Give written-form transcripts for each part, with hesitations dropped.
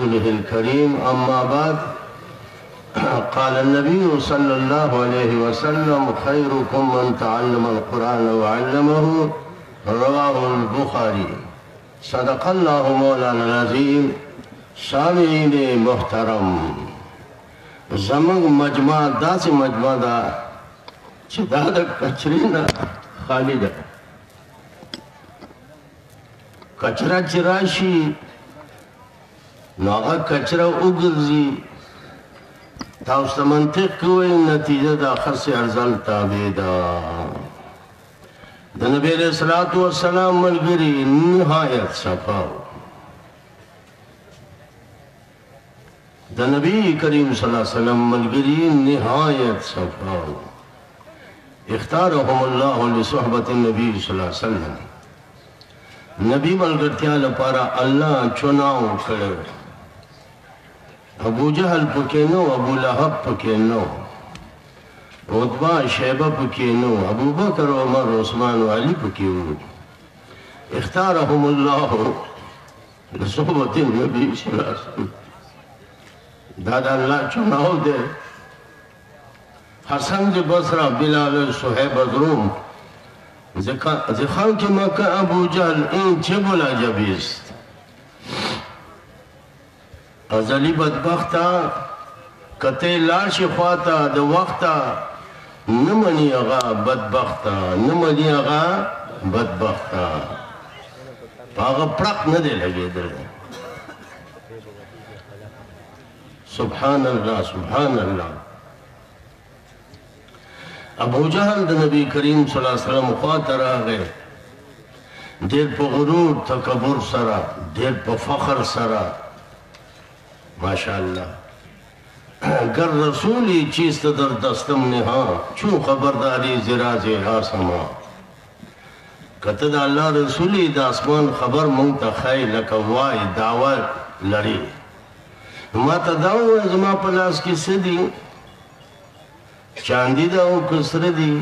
الكريم أما بعد قال النبي صلى الله عليه وسلم خيركم من تعلم القرآن وعلمه رواه البخاري صدق الله مولانا العظيم سامعین محترم زمن مجمع داس مجمع دا چې دا د کچرې نه خالی ده کچره چې راشي نو هغه کچره وګرځي تاسو ته منطق کوئ نتیجه د خاص ارزل تابع ده د نبی علیہ الصلوۃ والسلام ملګری نهایت صفا د نبی کریم صلی الله علیه وسلم ملګری نهایت صفا اختارهم الله لصحبت النبي صلی الله علیه وسلم نبی ملګرتیا لپاره الله چناو کړو ابو جهل پکې نو ابو لهب پکې نو عتبہ شیبہ پکې نو ابو بکر عمر عثمان علی پکې وو اختارهم الله لصحبت النبي صلی الله علیه وسلم دا الله چناو دے حسن بصرہ بلال صہیب روم زخان کی مکہ ابو جہل این چه بولا جبیست ازلی بدبختا کتے لاش خواتا دو وقتا نمانی اغا بدبختا نمانی اغا بدبختا پاگا پرق ندے لگے در سبحان اللہ سبحان اللہ ابو جہل دا نبی کریم صلی اللہ علیہ وسلم خواتا رہ گئے دیر پا غرور تکبر سرا دیر پا فخر سرا ماشاءاللہ گر رسولی چیست در دستم نہا چون خبرداری زراز آسما کتد اللہ رسولی دا اسمان خبر منگتا خی لکوائی دعوی لڑی ما تا داو زما پلاس کی سدی چاندی داو کسر دی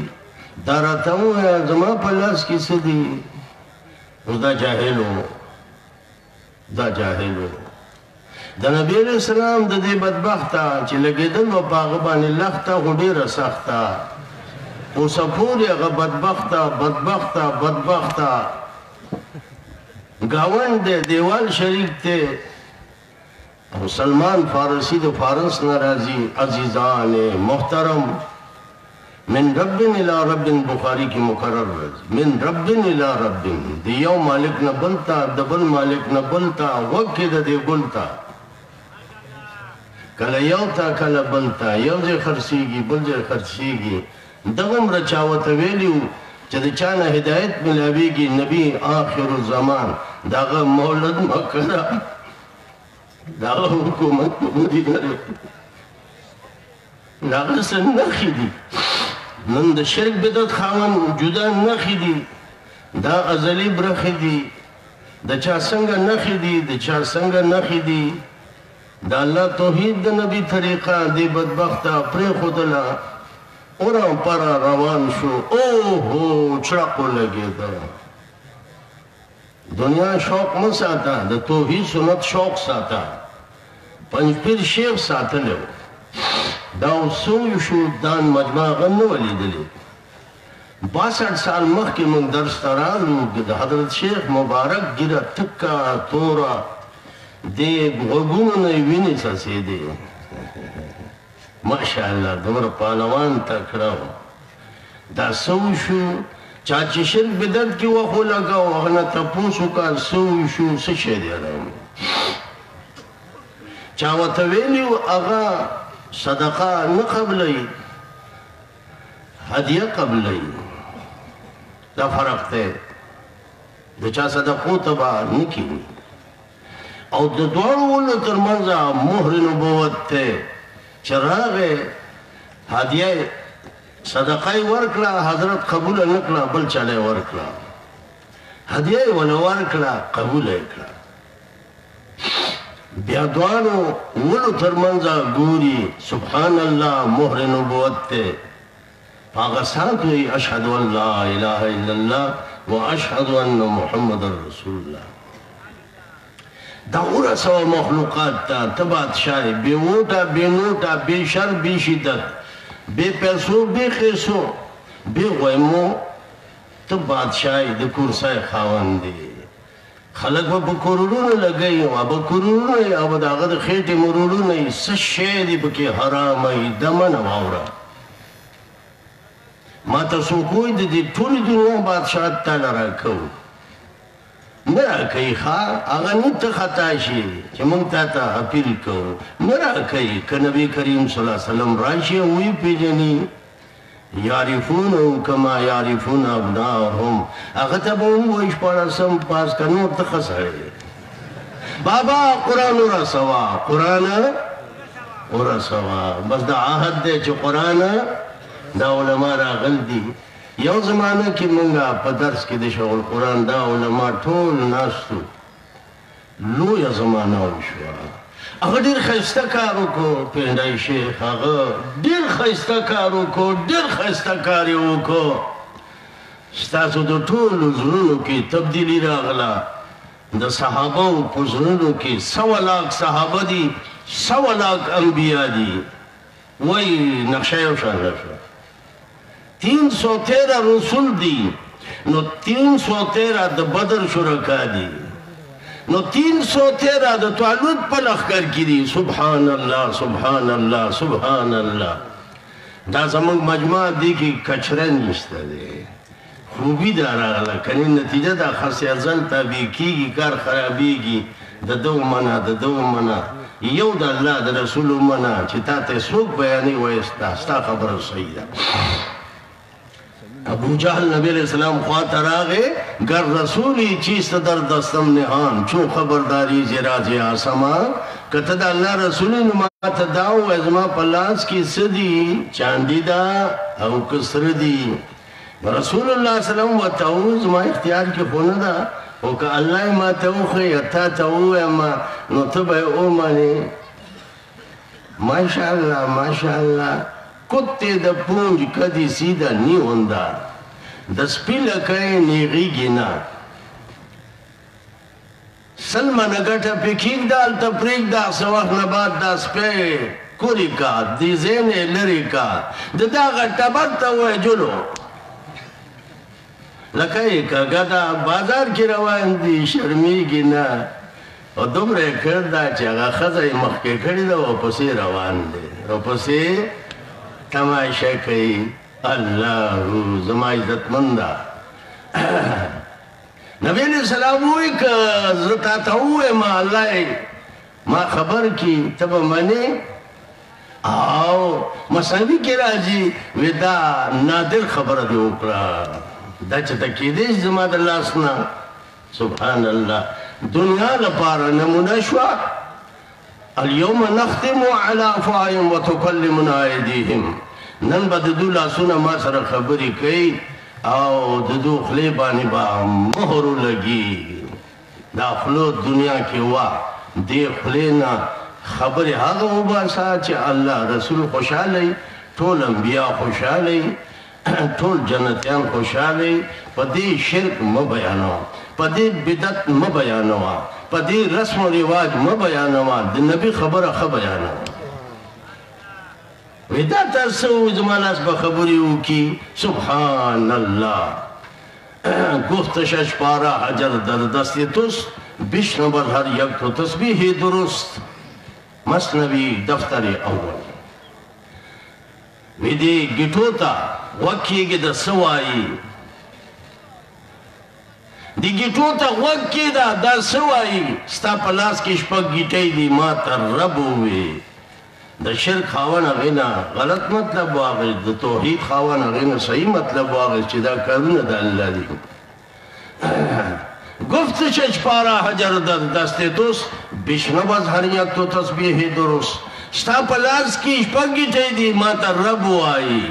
دارتاو زما پلاس کی سدی دا جاہلو دا جاہلو دا نبی علیہ السلام دا دی بدبختا چی لگی دل و پاغبانی لختا غدی رسختا او سپوری اغا بدبختا بدبختا بدبختا گاون دے دیوال شریف تے سلمان فارسی دو فارس نرازی عزیزان محترم من رب الى رب بخاری کی مقرر من رب الى رب دیو مالک نبلتا دبل مالک نبلتا وقت دے گلتا کل یوتا کل بلتا یو زی خرسیگی بل زی خرسیگی دغم رچاوت ویلیو چد چانا ہدایت ملاویگی نبی آخر الزمان داغا مولد مکرہ داغا حکومت مدی کرے داغا سن نخی دی نند شرک بدت خاون جدا نخی دی دا ازلی برخی دی دا چا سنگا نخی دی دا چا سنگا نخی دی دا اللہ توحید دا نبی طریقہ دی بدبختا پری خودلا اوران پارا روان شو اوہو چرکو لگے دا دنیا شوق من ساتا دا توحید سنت شوق ساتا پنج پیر شیخ ساتا لے داو سوی شو دان مجمع غنو علی دلی 62 سال مخ کی من درس ترالو دا حضرت شیخ مبارک گرا تکا تورا دے غگونو نیوینی ساسی دے ماشاءاللہ دور پالوان تکڑاو دا سوی شو چاچی شرک بدت کی وخو لگاو اغنا تپوسو کا سوی شو سشے دے رہا چاوتویلیو اغا صدقہ نقبلی ہدیہ قبلی دا فرق تے دا چا صدقو تبا نکی او دا دوارو ترمنزا مہر نبوت تے چراغ ہدیہ صدقائی ورکلا حضرت قبول نکلا بل چلے ورکلا ہدیہ والا ورکلا قبول اکلا بیادوانو ولو ترمنزا گوری سبحان اللہ مہر نبوت تے پاغسات ہوئی اشہدو ان لا الہ الا اللہ و اشہدو ان محمد رسول اللہ دا ورسوه مخلوقات تا ته بادشاہ بے ووٹا بے نوٹا بے شر بے شدت بے پیسو بے خیسو بے غیمو ته بادشاہ د کرسای خاوند دی خلق به په کورونو لګوي او به کورونو او به د هغه د خېټې مرورونه یې څه شی دی پکې حرام وي دمه نه واوره ما ته څوک وایي د دې ټولې دنیا بادشاهت تاله راکوو نه راکوي ښه هغه نه ته خطا شي چې موږ تا ته اپیل کوو نه راکوي که نبي کریم صلی الله علیه وسلم راشي او وپېژني یعرفونهم کما یعرفون ابناءهم هغه ته به ووایي شپاړسم پاس که نور ته ښه سړی بابا قرآن ورسوه قرآن ورسوه بس دا عهد دی چې قرآن دا علما راغل دي یو زمانه کې مونږه په درس کې د شغل قرآن دا علما ټول ناستو لویه زمانه وشوه هغه ډېر ښایسته کار وکړو پینډی شیخ هغه ډېر ښایسته کار وکړو ډېر ښایسته کار یې وکړو ستاسو د ټولو زړونو کې تبدیلي راغله د صحابو په زړونو کې 100 لاک صحابه دي 100 لاک انبیا دي وایي نقشه یو شانه شوه 313 رسول دي نو 313 د بدر شرکا دي نو 313 د طالوت په لښکر کې دي سبحان الله سبحان الله سبحان الله دا زموږ مجموعه دی کې کچره نشته دی خوبي دا راغله کنې نتیجه دا خاص ازل تابع کېږي کار خرابېږي د ده ومنه د ده ومنه یو د الله د رسول ومنه چې تا ته څوک بیانوي وایي ستا خبره صحیح ده ابو جهل نبی علیہ السلام خواته راغی گر رسولی چیست در دستم نهان چون خبرداری زراج آسما کته د الله رسولی نو ما ته دا ووایه زما په لاس کې څه دي چاندي ده او که سره دي رسول الله وسلم ورته وویل زما اختیار کې خو نه ده خو که الله یې ما ته وښیه تا ته ووایم نو ته به یې ومنې ماشاءالله ماشاءالله کتے دا پونج کدی سیدھا نہیں ہوندا دا سپی لکائے نیغیگی نا سلمہ نگٹا پکیگ دال تا پریگ دا سوخ نبات دا سپی کوری کا دی زین لری کا دا دا غٹا برتا ہوئے جلو لکائے کا گدا بازار کی روان دی شرمیگی نا او دوبرے کردا چاگا خزای مخکے کردی دا واپسی روان دی واپسی تماشا کوي الله زما عزت منده نبی علیہ السلام ووایي که زه تا ته ووایم الله ما خبر کړي ته به منې او مسندي کې راځي وی دا نادر خبره دې وکړه دا چې ته کېدی شي زما د لاس نه سبحان الله دنیا لپاره نمونه شوه اليوم نختم على افواههم وتكلمنا ايديهم نن به د دوی لاسونه ما سره خبرې کوي او د دوی خولې باندې به مهر ولګي دا خوله دنیا کې وه دې خولې نه خبرې هغه وباسه چې الله رسول خوشحاله ټول انبیا خوشحاله ټول جنتیان خوشحاله په دې شرک مه بیانوه په دې بدعت مه بیانوه په دې رسم و رواج مه بیانوه د نبي خبره ښه بیانوه وی دا تاسو زما لاس به خبرې وکړي سبحان الله گفتش اشپاره حجر در دست توست بشنود هر یک تو تسبیح درست مثنوی دفتر اول وی دی گیټو ته غوږ کېږي د څه وایي دی گیټو ته غوږ کېږده دا څه وایي ستا په لاس کې شپږ ګیټۍ دي ما ته رب ووې د شرک خاوند هغې نه غلط مطلب واغېست د توحید خاوند هغې نه صحیح مطلب واغېست چې دا کارونه د الله دي گفتش اشپاره حجر در دست دوست بشنود هر یک تو تسبیح درست ستا په لاس کې شپږ ګیټۍ دي ما ته رب وایي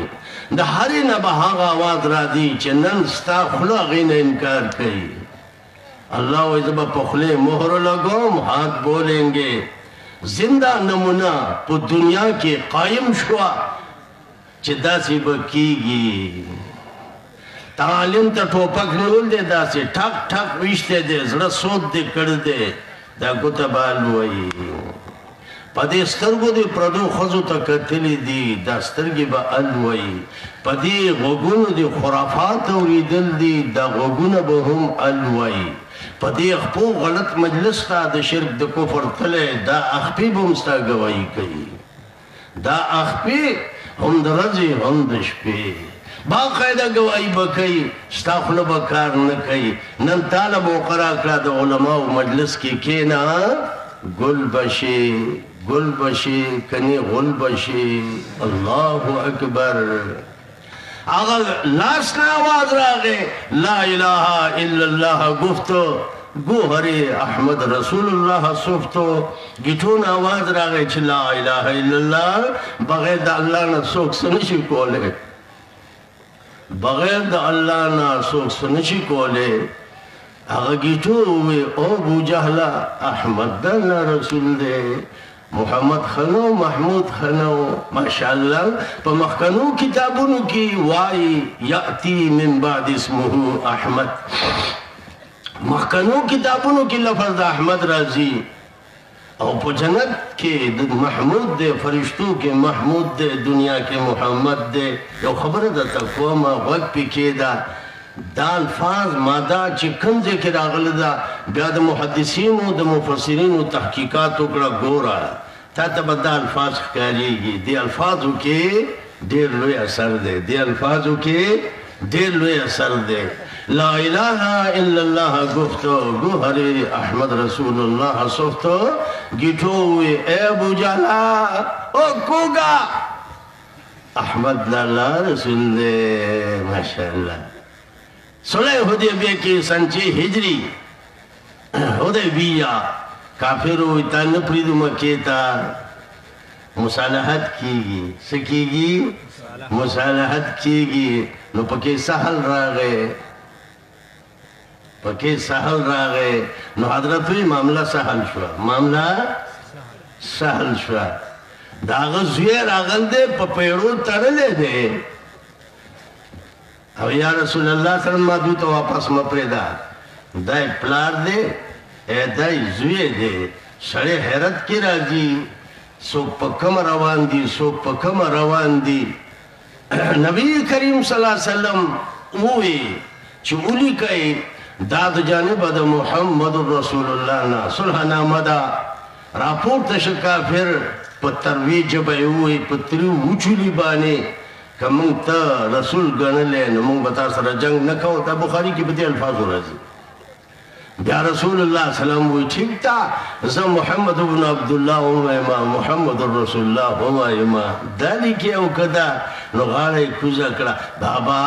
د هرې نه به هغه آواز راځي چې نن ستا خوله هغې نه انکار کوي الله وایي زه به په خولې مهر لګوم هات بولینګې زندہ نمونہ پو دنیا کے قائم شوا چه داسی بکیگی تعلیم تا ٹوپک نول دے داسی ٹھک ٹھک ویشتے دے زڑا سوت دے کر دے دا کتب الوئی پدې سترګو دې پردو خزو ته کتلې دي دا سترګې به الوئی پدې غوږونو دې خرافات اورېدل دي دا غوږونه به هم الوئی پدې خپو غلط مجلس ته د شرک د کفر تللی دا اخپې به هم ستا ګواهي کوي دا اخپې هم د ورځې هم د شپې باقاعده ګواهي به کوي ستا خوله به کار نه کوي نن تاله موقع راکړه د علماو مجلس کې کښېنه ګل بشي گل بشی کنی غل بشی اللہ اکبر آغا لاسنا آواز راگے لا الہ الا اللہ گفتو گوہر احمد رسول اللہ صفتو گیٹون آواز راگے چھ لا الہ الا اللہ بغیر دا اللہ نا سوک سنشی کولے بغیر دا اللہ نا سوک سنشی کولے آغا گیٹو ہوئے او بو جہلا احمد دلنا رسول دے محمد خنو محمود خنو ماشاءاللہ پا مخکنو کتابونو کی وائی یأتی من بعد اسمہو احمد مخکنو کتابونو کی لفظ احمد رازی او پا جنت کے محمود دے فرشتو کے محمود دے دنیا کے محمد دے یو خبر دا تقویمہ وقت پی کے دا دا الفاظ مادا چی کم ذکر آغل دا بیاد محدثین و دا مفسرین و تحقیقات اکڑا گورا تا تا دا الفاظ خکاری گی دی الفاظو کے دیر لوی اثر دے دی الفاظو کے دیر لوی اثر دے لا الہ الا اللہ گفتو گوہر احمد رسول اللہ صفتو گیٹووی اے ابو جہلا او کوگا احمد لالا رسول دے ماشاءاللہ صلح حدیبیہ کی سنچی ہجری حدیبیہ کافرو اتا نپریدو مکیتا مصالحت کی گی سکی گی مصالحت کی گی نو پکی سحل راغے نو حضرتوی معاملہ سحل شوا معاملہ سحل شوا داغ زویر آغل دے پپیڑو ترلے دے او یا رسول اللہ صلی اللہ علیہ وسلم تو واپس مپریدا دائی پلار دے اے دائی زوی دے سڑے حیرت کی راجی سوک پکم روان دی سوک پکم روان دی نبی کریم صلی اللہ علیہ وسلم اوی چی اولی کئی داد جانب دا محمد رسول اللہ نا صلح نامدہ راپورت شکا پھر پتروی جبائی ہوئی پتری اوچولی بانے کہ منگ تا رسول گنلے منگ بتا سر جنگ نکاو تا بخاری کی بتی الفاظ ہو رہی بیا رسول اللہ سلام ہوئی ٹھیک تا زم محمد بن عبداللہ ہوئیما محمد رسول اللہ ہوئیما دالی کیا او کدا نو غاڑے کوزا کڑا بابا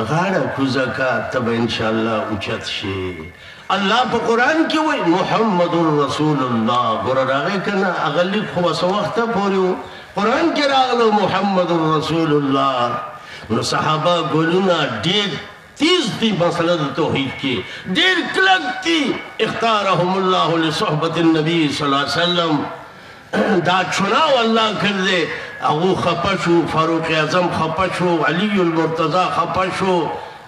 غاڑے کوزا کا تب انشاءاللہ اچھت شے اللہ پا قرآن کی ہوئی محمد رسول اللہ گورا راگے کنا اغلی خوص وقت پوریو قرآن کے راغلو محمد رسول اللہ نو صحابہ گولونا دیر تیز دی مسئلہ توحید کی دیر کلک تی اختارہم اللہ لصحبت النبی صلی اللہ علیہ وسلم دا چناو اللہ کردے اغو خپشو فاروق اعظم خپشو علی المرتضی خپشو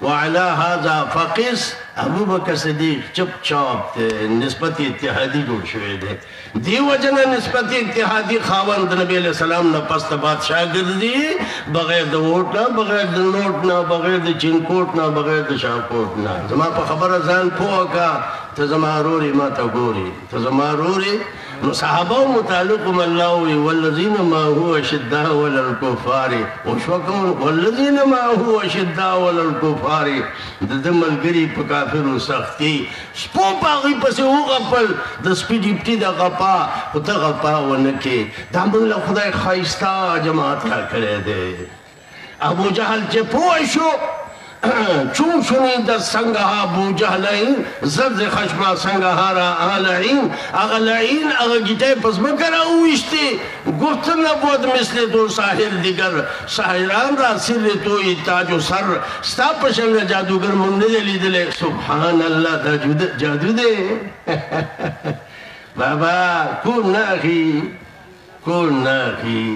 وعلا هذا فقس ابو بکر صدیق چپ چاپ نسبت اتحادی جوڑ شوئے دے دی وجنہ نسبت اتحادی خاوند نبی علیہ السلام نا پست بادشاہ گردی بغیر دا ووٹنا بغیر دا نوٹنا بغیر دا چنکوٹنا بغیر دا شاکوٹنا زمان پا خبر ازان پوکا تا زمان روری ما تا گوری تا زمان روری صحابہ متعلقم اللہ ہوئی والذین ما ہوا شدہ والالکفاری وشوکم والذین ما ہوا شدہ والالکفاری دم الگری پا کافر و سختی سپو پاگی پسی ہو غپل دا سپی ڈیپٹی دا غپا تا غپا ونکی دا منگلہ خدای خائستہ جماعت را کرے دے ابو جہل چے پوشو چون شنی در سنگہا بو جہلین زرز خشمہ سنگہا را آلعین اگا لعین اگا گیٹے پس بکرہ اوشتی گفتن نبود مثل تو ساحر دیگر ساحران را سر تو تاج و سر ستا پشنگ جادوگر منگنے لی دلے سبحان اللہ جادو دے بابا کون ناخی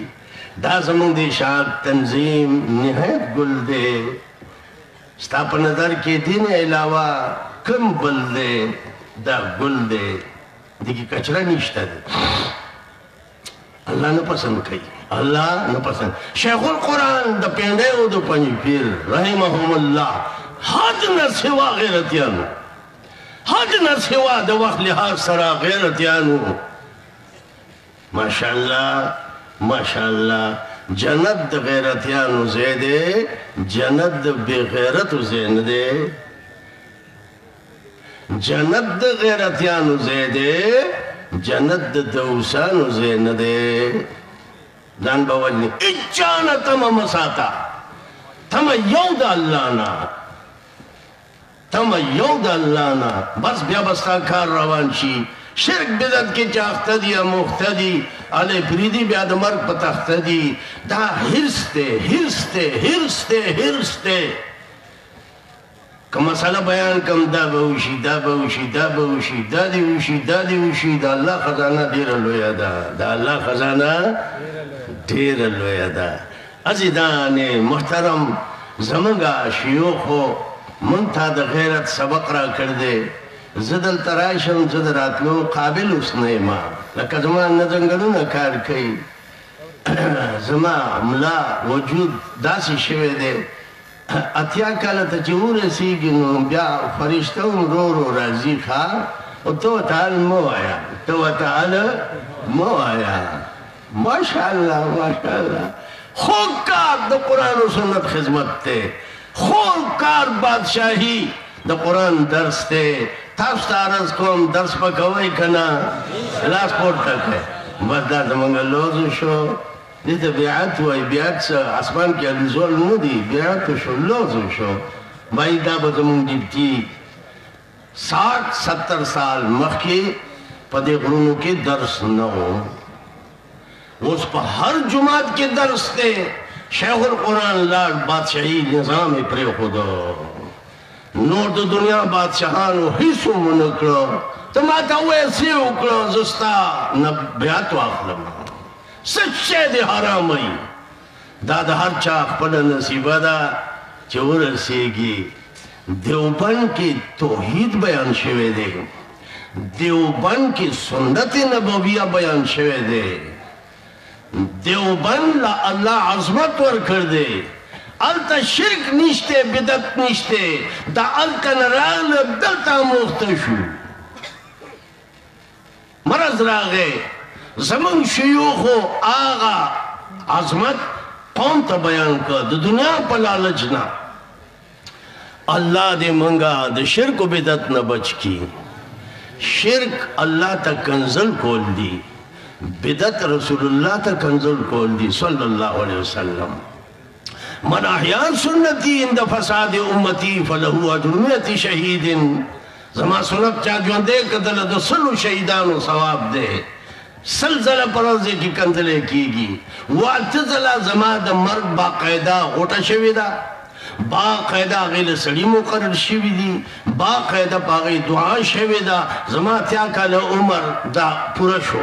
دا زمان دی شاعت تنظیم نہایت گل دے ستا پا نظر کے دین علاوہ کم بل دے دا گل دے دیکھی کچرا نشتا دے اللہ نہ پسند کئی اللہ نہ پسند شیخ القرآن دا پینڈے ہو دا پنج پیر رحمہم اللہ حد نہ سوا غیرتیانو حد نہ سوا دا وقت لحاظ سرا غیرتیانو ماشاءاللہ جنت دا غیرتیانو زیدے جنت دا بے غیرتو زیندے جنت دا غیرتیانو زیدے جنت دا دوسانو زیندے دان باوجنی اچانا تم مساتا تم یود اللہ نا تم یود اللہ نا بس بیا بستا کار روان شی شرک بدت کے چاہتا دی مختدی علی پریدی بیاد مرگ پتاختا دی دا ہرستے کہ مسئلہ بیان کم دا بوشی دا دیوشی دا اللہ خزانہ دیر لویا دا اللہ خزانہ دیر لویا دا عزیزان محترم زمانگا شیوخو منتا دا غیرت سبق را کردے زدل ترائشم زدراتلو قابل اس نیما لکہ زمان نزنگلو نکار کئی زمان ملا وجود داسی شوے دے اتیا کالتا چہور سیگی نو بیا فرشتون رو رازی خواہ تو تعال مو آیا ماشاءاللہ خوب کار دا قرآن و سنت خدمت تے خوب کار بادشاہی دا قرآن درس تے تاستا عرض کوم درس پا کوئی کنا لاس پورٹ تک ہے بس دا زمانگا لوزو شو دیتا بیعت ہوئی بیعت سا عثمان کی علیزول نو دی بیعت شو لوزو شو بائی دا بزمون دیتی 60-70 سال مخی پدے غرونو کے درس نو اس پا ہر جماعت کے درس تے شیخ القرآن لارڈ بادشاہی نظام پرے خودو نور دو دنیا بادشاہانو حصو منکلو تو ماتا ویسی اکلو زستا بیعتو اخلم سچے دے حرامئی دادا ہر چاک پڑا نصیبہ دا چور رسیگی دیوبند کی توحید بیان شوے دے دیوبند کی سنت نبویہ بیان شوے دے دیوبند لا اللہ عظمت ور کر دے التا شرک نشتے بدت نشتے دا التا نراغ دلتا مختشو مرض راغے زمان شیوخو آغا عظمت قوم تا بیان کر دا دنیا پا لالجنا اللہ دے منگا دا شرک و بدت نہ بچ کی شرک اللہ تا کنزل کول دی بدت رسول اللہ تا کنزل کول دی صلی اللہ علیہ وسلم من احیان سنتی اند فساد امتی فلہو اجرمیت شہید زمان سنت چاہ جوان دے کدل دا سلو شہیدان و ثواب دے سلزلہ پروزے کی کنزلے کی گی واتزلہ زمان دا مرد باقیدہ غوٹا شوی دا باقیدہ غیل سڑی مقرر شوی دی باقیدہ پاگئی دعا شوی دا زمان تیاکال عمر دا پورا شو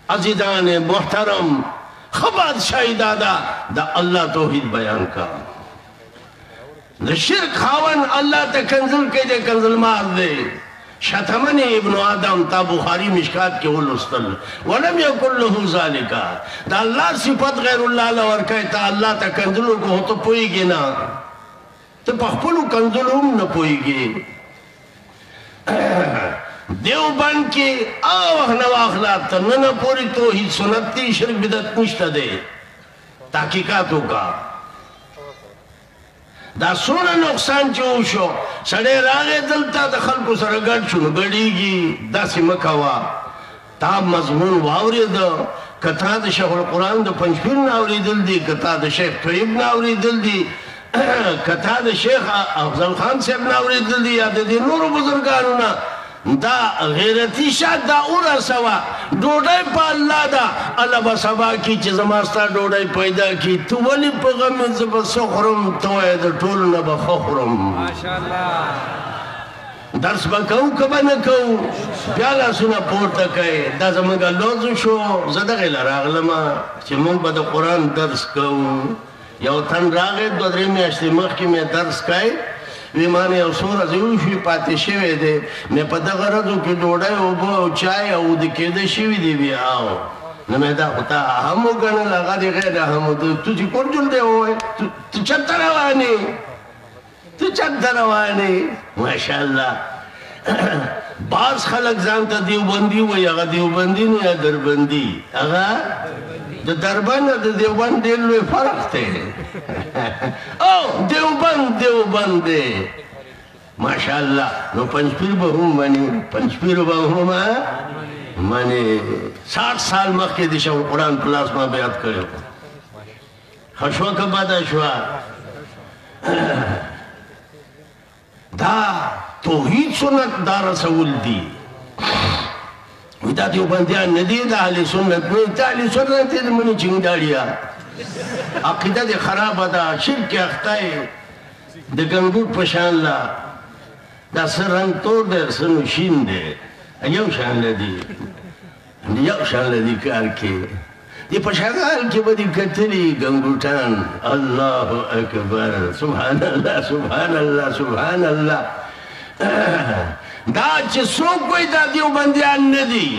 عزیزان محترم خباد شاہی دادا دا اللہ توحید بیان کا دا شرک خاون اللہ تا کنزل کے دے کنزل مار دے شتمن ابن آدم تا بخاری مشکات کے اولوستل ولم یکن لہو ذالکا دا اللہ صفت غیر اللہ لورکے تا اللہ تا کنزلو کو ہو تو پوئی گی نا تا پخپلو کنزلو ہم نا پوئی گی دیوبند کی آوہ نواخلات تا ننا پوری توحید سنتی شرک بدت نشتا دے تحقیقاتو کا دا سونا نقصان چو شو سڑے راغے دلتا دا خلقو سرگڑ چونو گڑی گی دا سی مکاوا تا مضمون واوری دا کتا دا شیخ القرآن دا پنجپیر ناوری دل دی کتا دا شیخ طیب ناوری دل دی کتا دا شیخ افضل خان صاحب ناوری دل دی یا دا دی نور بزرگانونا دا غیرتی شاد دا اورا سوا ڈوڑائی پا اللہ دا اللہ بسابا کی چیز ماستا ڈوڑائی پیدا کی تو ولی پا غمی زبا سخرم تو اے دا ٹول نبا خخرم درس با کهو کبا نکهو پیالا سنا پورتا کهی دا زمانگا لوزو شو زدغی لراغلما چی من با دا قرآن درس کهو یو تن راغی دو دری میاشتی مخی میں درس کهی وی ما نه یو څو ورځې وشوې پاتې شوی دی مې په دغه ورځو کې ډوډۍ اوبه او چای او د کېده شوي دي بیا نو مې دا خو تا اهم وګڼل هغه دې غیر اهم تو چې کور جوړ دی ووایه ته چېرته روان یې ته چېرته روان یې ماشاءالله بعض خلک ځان ته دیوبندي وایي هغه دیوبندي نه یا دربندي هغه د دربند د دیوبند ډېر لوی فرق دی او دیوبند دی ماشاءالله نو پنځپیر به هم مني پنځپیر به هم مني 60 سال مخکې د شاه القرآن په لاس ما بیعت کړی ښه شوه که بده شوه دا توحید سنت دا رسول دی دا دیوبندیان نه دي د اهل سنت نه د اهل سنت د مني چنګاړیا عقیده دې خرابه ده شرک اخته د ګنګور په شان لا دا څه رنګ تور دی څه نوشین دی یو شان لدي یو شان لدي کار کې دې په شغال کې به دې کتلي ګنګوټان الله اکبر سبحان الله سبحان الله سبحان الله دا چې څوک وایي دا دیوبندیان نه دي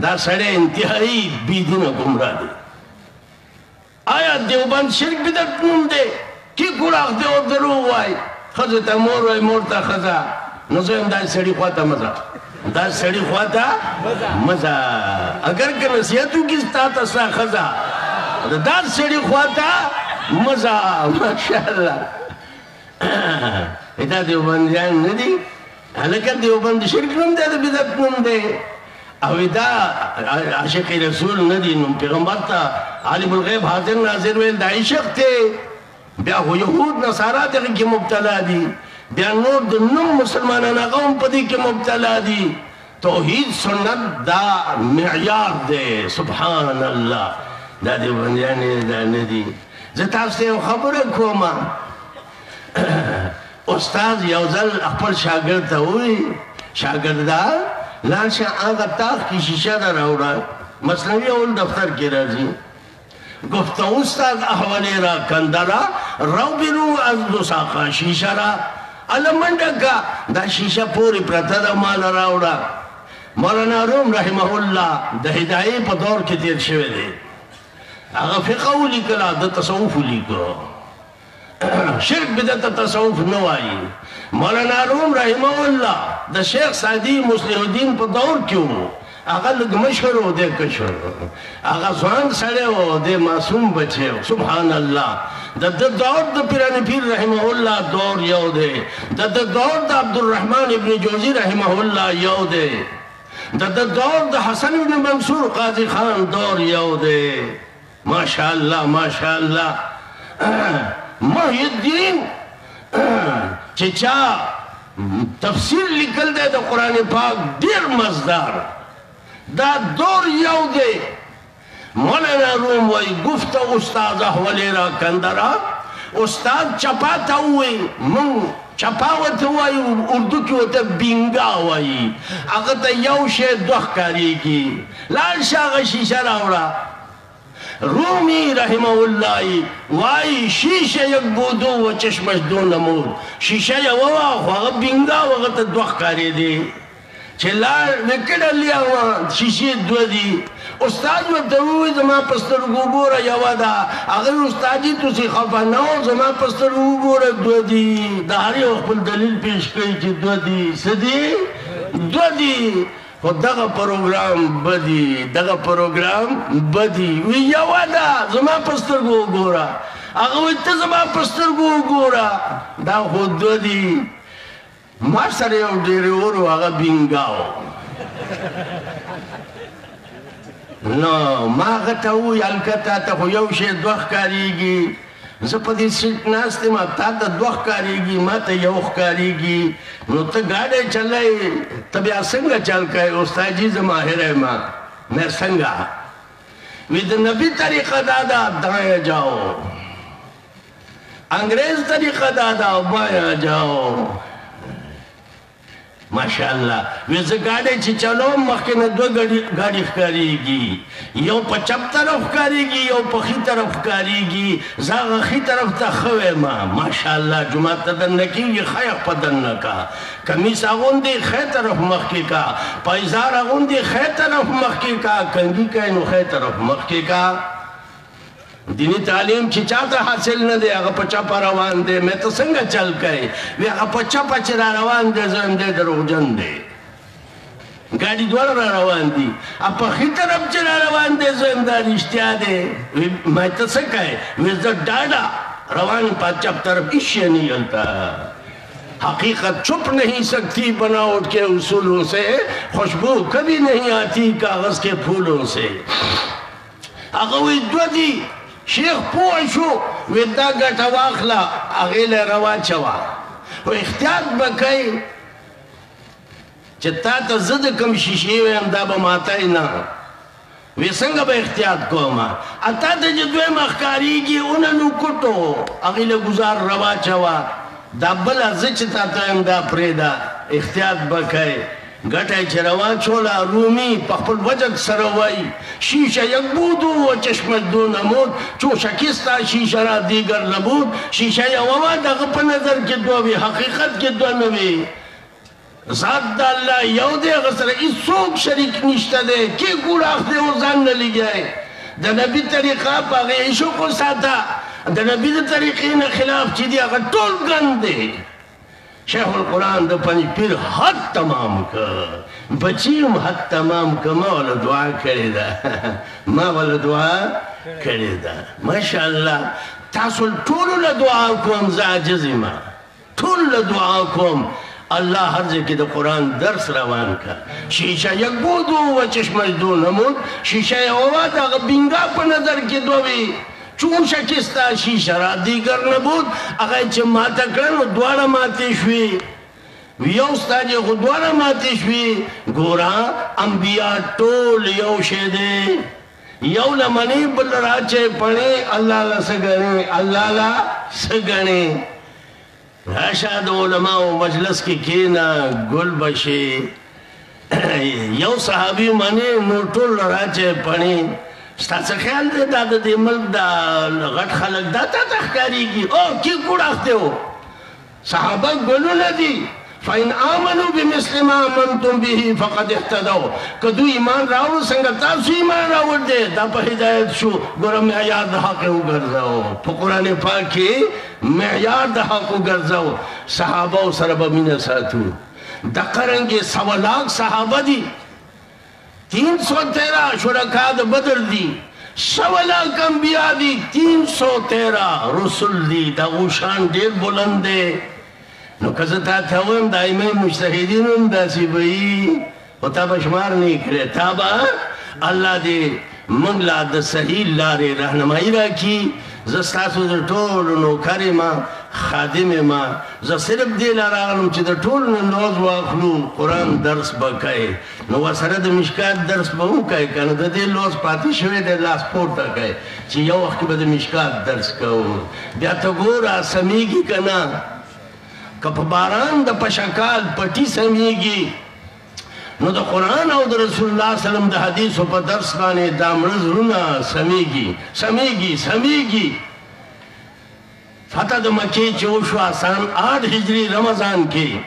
دا سړی انتهایی بېدینه ګمراه دی آیا دیوبند شرک بدعت نوم دی کې ګناه دی او دروغ وایي ښځې ته مور وایي مور ته ښځه نو زه یم داسې سړي خوا ته مه ځه دا سړي خوا ته مه ځه اگر که نصیحت وکړي ستا ته ستا ښځه دا سړي خوا ته مه ځه ماشاءالله دا دیوبندیان نه دي هلکه دیوبند شرک نوم دی د بدعت نوم دی او دا عاشق رسول نه دي نو پیغمبر ته عالم الغیب حاضر ناظر ویل دا عشق دی بیا خو یهود نصارا دغه کې مبتلا دي بیا نور د نوم مسلمانان هغه هم په دې کې مبتلا دي توحید سنت دا معیار دی سبحان الله دا دیوبندیان دا نه دي زه تاسو ته یو خبره کوم استاد یو ځل خپل شاګرد ته وایي شاګرده لاړ شه هغه تاخ کې شیشه ده راوړه مثنوي اول دفتر کې راځي گفت استاد احوالی را کندرا رو بیرو از دو ساقا شیشه را علمندگا دا شیشه پوری پرتا دا مال راوڑا مولانا روم رحمه اللہ دا ہدایه پا دور کی تیر شوه دی اگا فقهو لیکلا دا تصوف لیکو شرک بدت تصوف نوائی مولانا روم رحمه اللہ دا شیخ سعدی مصلح الدین پا دور کیوں آغا لگ مشہر ہو دے کشور آغا زوان سڑے ہو دے معصوم بچے ہو سبحان اللہ دا دور دا پیرانی پیر رحمہ اللہ دور یو دے دا دور دا عبدالرحمن ابن جوزی رحمہ اللہ یو دے دا دور دا حسن ابن منصور قاضی خان دور یو دے ماشاءاللہ ماشاءاللہ محی الدین چچا تفسیر لکل دے دا قرآن پاک دیر مزدار دا دور یو دے مولانا روم وی گفت استاد احوالی را کندرا استاد چپاتا ہوئی من چپاوتا ہوئی اردو کی ہوتا بینگا ہوئی اگتا یو شے دوخ کاری کی لال شاہ شیشہ راوڑا رومی رحمہ اللہ وائی شیشہ یک بودو و چشمش دو نمود شیشہ یا ووا خواہ بینگا وغتا دوخ کاری دی چلار نکڑا لیا ہوا شیشی دو دی استاد و دووی زمان پستر گوبورا یوادا اگر استادی تو سی خفا ناو زمان پستر گوبورا دو دی داری اخبر دلیل پیش کئی چی دو دی سدی دو دی خود دغا پروگرام بدی وی یوادا زمان پستر گوبورا اگر ویتا زمان پستر گوبورا دا خود دو دی ما سره یو ډېرې ورو هغه بینګاو نو ما هغه ته وویل هلکه تا ته خو یو شی دوه ښکارېږي زه په دې سیټ ناست یم تا ته دوه ښکارېږي ما ته یو ښکارېږي نو ته ګاډی چلوې ته بیا څنګه چل کوې استادجي زه ماهر یم میں څنګه وی د نبي طریقه دا ده دایاں جاؤ انګریز طریقه دا ده بایاں جاؤ ماشاءالله وی زه ګاډی چې چلوم مخکې نه دوه ګاډي ښکارېږي یو په چپ طرف ښکارېږي یو په ښي طرف ښکارېږي زه هغه ښي طرف ته ښه ویمه ماشاءالله جومات ته دننه کېږي ښه یې په دننه کا کمیس اغوندې ښی طرف مخکې کا پایزار اغوندې ښی طرف مخکې کا کنګي کوې نو ښی طرف مخکې کا دینی تعلیم چې چاته حاصل نه دی هغه په چپه روان دی مې ته څنګه چل کوې وی هغه په چپه چې را روان دی زه هم دی دروغجن دی ګاډي دواړه را روان دي په ښي طرف چې را روان دی زه هم دا رښتیا دی مې ته څه کوې وی زه ډاډه روان په چپ طرف ایشی نہیں ہلتا حقیقت چھپ نہیں سکتی بناوٹ کے اصولوں سے خوشبو کبھی نہیں آتی کاغذ کے پھولوں سے اگوی دو دی شیخ پوشو ویدہ گٹا واخلا اغیل روا چوا و اختیار بکئی چتا تا زد کم شیشیوی امدا بماتای نا وی سنگا با اختیار کوما اتا تا جدوی مخکاری گی اننو کٹو اغیل گزار روا چوا دا بلا زچتا تا امدا پریدا اختیار بکئی گٹای چه روان چولا رومی پخپل وجد سروائی شیشه یک بودو و چشمت دو نمود چو شکستا شیشه را دیگر نبود شیشه یوما دا غپ نظر کی دوی حقیقت کی دو نوی ذات دا اللہ یو دے غصر اس سوک شریک نشتا دے کی گوڑاخ دے وہ زن نلی گئے دا نبی طریقہ پاگے ایشو کو ساتا دا نبی طریقین خلاف چی دی اگر طول گند دے شیخ القرآن دا پنج پیر حد تمام کا بچیم حد تمام کا ما والا دعا کرے دا ما والا دعا کرے دا ماشاءاللہ تاسول طول دعا کوم زاجزی ما طول دعا کوم اللہ ہر ذکی دا قرآن درس روان کا شیشہ یک بودو و چشمش دو نمود شیشہ یوما دا بینگا پا نظر کی دوی چون شکستا شیشه را دیگر نبود اگه چه ماتا کرن دوارا ماتی شوی ویوستا جه خود دوارا ماتی شوی گورا انبیاء طول یو شده یو لمنی بل را چه پڑے اللہ لسگنے اللہ لسگنے راشد علماء و مجلس کی کینا گل بشی یو صحابی منی نو طول را چه پڑے ستاسا خیال دے دا دے ملک دا غٹ خلق دا تا تخکاری کی او کی کوڑاختے ہو صحابہ گلو ندی فَإِنْ آمَنُوا بِمِثْلِ مَا آمَنْتُمْ بِهِ فَقَدْ اِحْتَدَوْا کدو ایمان راوڑ سنگا تاسو ایمان راوڑ دے دا پا ہدایت شو گورا معیار دا حق ہو گرزاو پا قرآن پاک کی معیار دا حق ہو گرزاو صحابہ و سربہ مین ساتو دا قرنگی 100 لاکھ صحابہ دی 313 شرکات بدر دی 100 لاکھ انبیاء دی 313 رسول دی دا غوشان دیر بلند دے نو کزتا تاویم دائمی مجتہدین ان دا سی بئی و تا بشمار نہیں کرے تابا اللہ دے منگلا دا صحیح لارے رہنمائی را کی زستاسو در طول نوکر ما خادم ما ز صرف دے لارانم چی در طول نوز واخلون قرآن درس بکائے نو وسرد مشکات درس بہو کئے کنا دا دے لوز پاتی شوئے دے لاس پورتا کئے چی یو وقت با دا مشکات درس کئو بیا تا گورا سمیگی کنا کپ باران دا پشکال پٹی سمیگی نو دا قرآن او دا رسول اللہ صلی اللہ علیہ وسلم دا حدیث و پا درس بانے دا مرز رونا سمیگی فتح دا مکی چوشو آسان 8 ہجری رمضان کی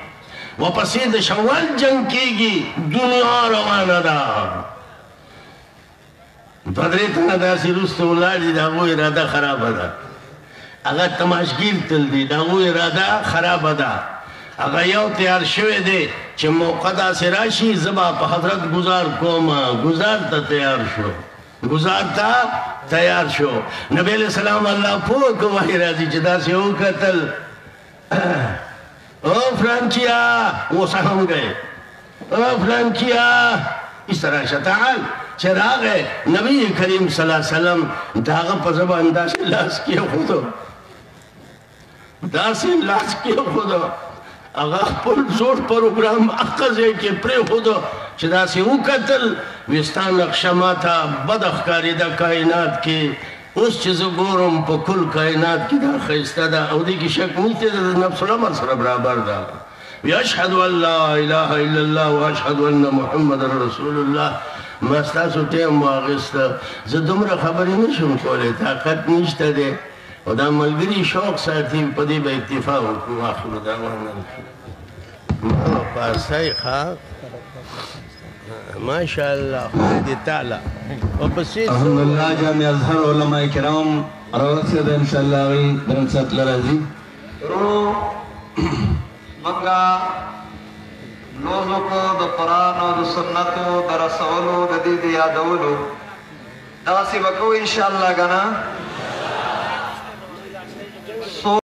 و پسید شوال جنگ کی گی دنیا روانا دا بدریتنا دا سی رست اللہ دی دا وہ ارادہ خراب دا اگر تماشگیر تل دی دا وہ ارادہ خراب دا اگر یو تیار شوئے دے چھ موقع دا سراشی زبا پا حضرت گزار کوما گزار تا تیار شو نبی علیہ السلام اللہ پوک وحی رازی چدا سے او قتل او فلانچیا وہ سہم گئے او فلانچیا اس طرح شتعال چراغ ہے نبی کریم صلی اللہ علیہ وسلم داغ پا زبان دا سے لاس کیا خودو اگا پل زور پروگرام اقضے کے پرے خودو چدا سے او قتل وستان اقشماتا بد اخکاری دا کائنات کی اس چیز گورم پا کل کائنات کی دا خیستا دا او دی کی شک نیتے دا نفس الامر سر برابر دا اشهد ان لا اله الا الله واشهد ان محمد رسول الله. ما ستاسو ټیم واغسته، زه دومره خبرې نشم کولی، طاقت نشته دی، او دا ملګري شوق ساتي، په دې به اکتفا وکړو. آخر دعوانا ما پاسای ښه ماشاءالله خدای دې تعالی ورپسې الحمدلله جامع ازهر علماء کرام راورسېده انشاءالله هغوی د نن ساعت له راځي. ورو منګه لوز وکړو د قرآن او د سنتو د رسولو د دې د یادولو داسې به کوو انشاءالله که نه